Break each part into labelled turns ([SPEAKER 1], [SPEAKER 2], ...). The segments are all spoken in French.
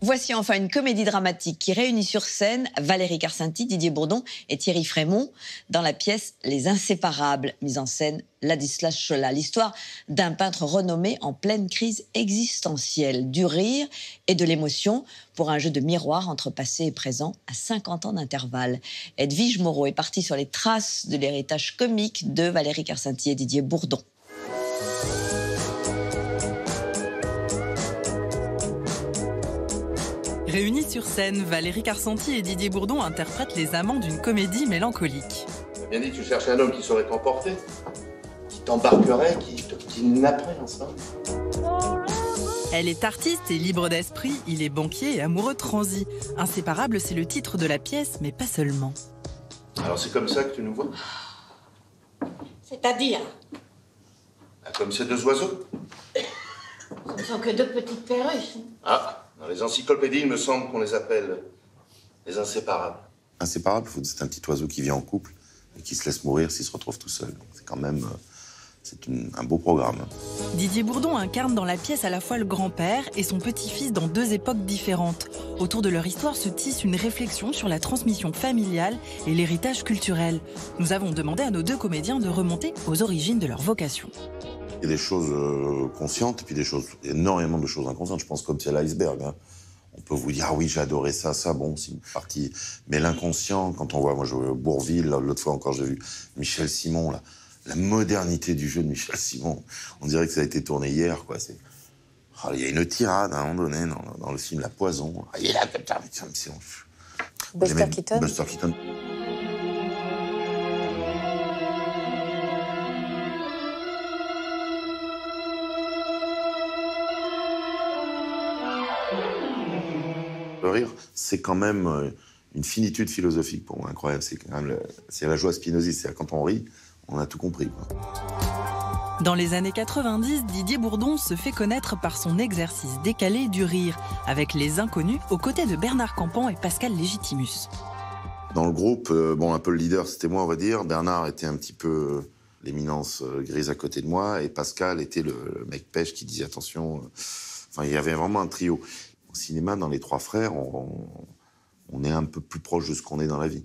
[SPEAKER 1] Voici enfin une comédie dramatique qui réunit sur scène Valérie Carcenti, Didier Bourdon et Thierry Frémont dans la pièce Les Inséparables, mise en scène Ladislas Cholat. L'histoire d'un peintre renommé en pleine crise existentielle, du rire et de l'émotion pour un jeu de miroir entre passé et présent à 50 ans d'intervalle. Edwige Moreau est partie sur les traces de l'héritage comique de Valérie Carcenti et Didier Bourdon.
[SPEAKER 2] Réunis sur scène, Valérie Carcenti et Didier Bourdon interprètent les amants d'une comédie mélancolique.
[SPEAKER 3] T'as bien dit que tu cherchais un homme qui saurait t'emporter, qui t'embarquerait, qui te kidnapperait ensemble.
[SPEAKER 2] Elle est artiste et libre d'esprit, il est banquier et amoureux transi. Inséparable, c'est le titre de la pièce, mais pas seulement.
[SPEAKER 3] Alors c'est comme ça que tu nous vois?
[SPEAKER 4] C'est-à-dire?
[SPEAKER 3] Comme ces deux oiseaux.
[SPEAKER 4] Ce ne sont que deux petites perruches.
[SPEAKER 3] Ah, dans les encyclopédies, il me semble qu'on les appelle les inséparables.
[SPEAKER 5] Inséparable, c'est un petit oiseau qui vit en couple et qui se laisse mourir s'il se retrouve tout seul. C'est quand même un beau programme.
[SPEAKER 2] Didier Bourdon incarne dans la pièce à la fois le grand-père et son petit-fils dans deux époques différentes. Autour de leur histoire se tisse une réflexion sur la transmission familiale et l'héritage culturel. Nous avons demandé à nos deux comédiens de remonter aux origines de leur vocation.
[SPEAKER 5] Il y a des choses conscientes et puis énormément de choses inconscientes. Je pense comme c'est l'iceberg. Hein. On peut vous dire, ah oui, j'ai adoré ça, bon, c'est une partie. Mais l'inconscient, quand on voit, moi, je jouais au Bourvil, l'autre fois encore, j'ai vu Michel Simon, là. La modernité du jeu de Michel Simon, on dirait que ça a été tourné hier, quoi. Il y a une tirade à un moment donné dans le film La Poison. Il est là, comme ça, c'est
[SPEAKER 6] Buster Keaton.
[SPEAKER 5] Buster Keaton. Le rire, c'est quand même une finitude philosophique pour moi, incroyable. C'est quand même c'est la joie spinoziste. C'est-à-dire quand on rit, on a tout compris, quoi.
[SPEAKER 2] Dans les années 90, Didier Bourdon se fait connaître par son exercice décalé du rire, avec Les Inconnus, aux côtés de Bernard Campan et Pascal Légitimus.
[SPEAKER 5] Dans le groupe, un peu le leader, c'était moi, on va dire. Bernard était un petit peu l'éminence grise à côté de moi, et Pascal était le mec pêche qui disait attention. Il y avait vraiment un trio. Au cinéma, dans Les Trois Frères, on est un peu plus proche de ce qu'on est dans la vie.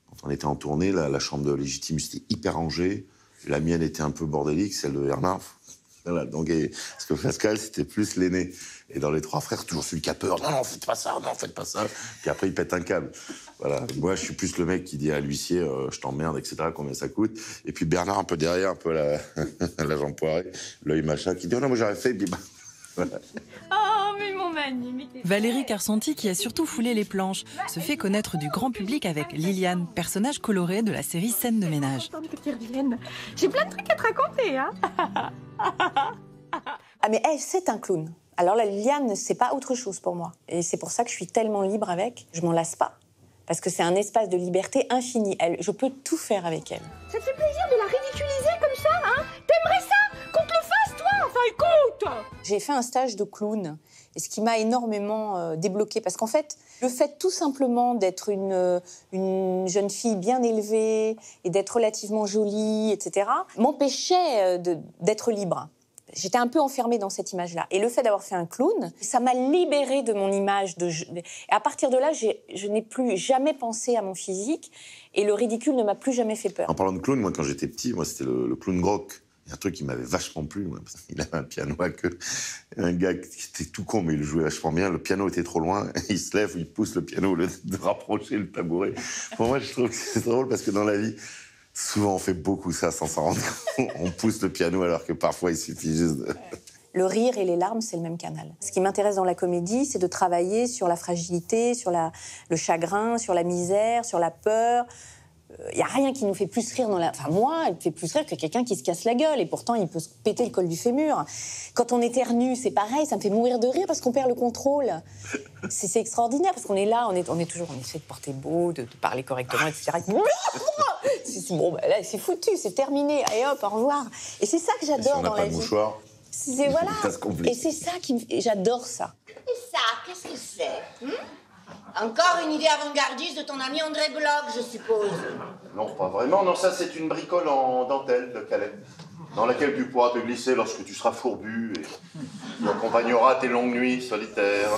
[SPEAKER 5] Quand on était en tournée, la chambre de Légitimus était hyper rangée. La mienne était un peu bordélique, celle de Bernard. Voilà, donc, parce que Pascal, c'était plus l'aîné. Et dans Les Trois Frères, toujours celui qui a peur. Non, faites pas ça, non, faites pas ça. Puis après, il pète un câble. Voilà. Moi, je suis plus le mec qui dit à l'huissier, je t'emmerde, etc., combien ça coûte. Et puis Bernard, un peu derrière, un peu l'agent Poiré, l'œil machin, qui dit, oh non, moi j'aurais fait, bim. Voilà.
[SPEAKER 4] Oh, mais mon magnifique.
[SPEAKER 2] Valérie Carcenti, qui a surtout foulé les planches, se fait connaître du grand public avec Liliane, personnage coloré de la série Scène de ménage.
[SPEAKER 4] J'ai plein de trucs à te raconter, hein.
[SPEAKER 6] Ah mais elle, c'est un clown. Alors la Liliane, c'est pas autre chose pour moi. Et c'est pour ça que je suis tellement libre avec, je m'en lasse pas. Parce que c'est un espace de liberté infini. Je peux tout faire avec elle.
[SPEAKER 4] Ça te fait plaisir de la ridiculiser comme ça, hein? T'aimerais ça? Qu'on te le fasse, toi? Enfin, écoute!
[SPEAKER 6] J'ai fait un stage de clown, et ce qui m'a énormément débloquée. Parce qu'en fait, le fait tout simplement d'être une jeune fille bien élevée et d'être relativement jolie, etc., m'empêchait d'être libre. J'étais un peu enfermée dans cette image-là. Et le fait d'avoir fait un clown, ça m'a libérée de mon image. Et à partir de là, je n'ai plus jamais pensé à mon physique. Et le ridicule ne m'a plus jamais fait peur.
[SPEAKER 5] En parlant de clown, moi, quand j'étais petit, c'était le clown Grock. Il y a un truc qui m'avait vachement plu. Moi, parce qu'il avait un piano à queue. Un gars qui était tout con, mais il jouait vachement bien. Le piano était trop loin. Il se lève, il pousse le piano au lieu de rapprocher le tabouret. Pour moi, je trouve que c'est drôle parce que dans la vie, souvent, on fait beaucoup ça sans s'en rendre compte. On pousse le piano alors que parfois, il suffit juste de...
[SPEAKER 6] Le rire et les larmes, c'est le même canal. Ce qui m'intéresse dans la comédie, c'est de travailler sur la fragilité, sur le chagrin, sur la misère, sur la peur. Il n'y a rien qui nous fait plus rire Enfin, moi, il me fait plus rire que quelqu'un qui se casse la gueule. Et pourtant, il peut se péter le col du fémur. Quand on éternue, c'est pareil, ça me fait mourir de rire parce qu'on perd le contrôle. C'est extraordinaire parce qu'on est là, on essaie de porter beau, de parler correctement, etc. Bon, là, c'est foutu, c'est terminé. Allez hop, au revoir. Et c'est ça que j'adore dans la vie.
[SPEAKER 5] Mouchoir,
[SPEAKER 6] voilà. Et c'est ça j'adore ça.
[SPEAKER 4] Et ça, qu'est-ce que c'est? Encore une idée avant-gardiste de ton ami André Bloch, je suppose.
[SPEAKER 3] Non, pas vraiment. Non, ça, c'est une bricole en dentelle de Calais, dans laquelle tu pourras te glisser lorsque tu seras fourbu et tu accompagneras tes longues nuits solitaires.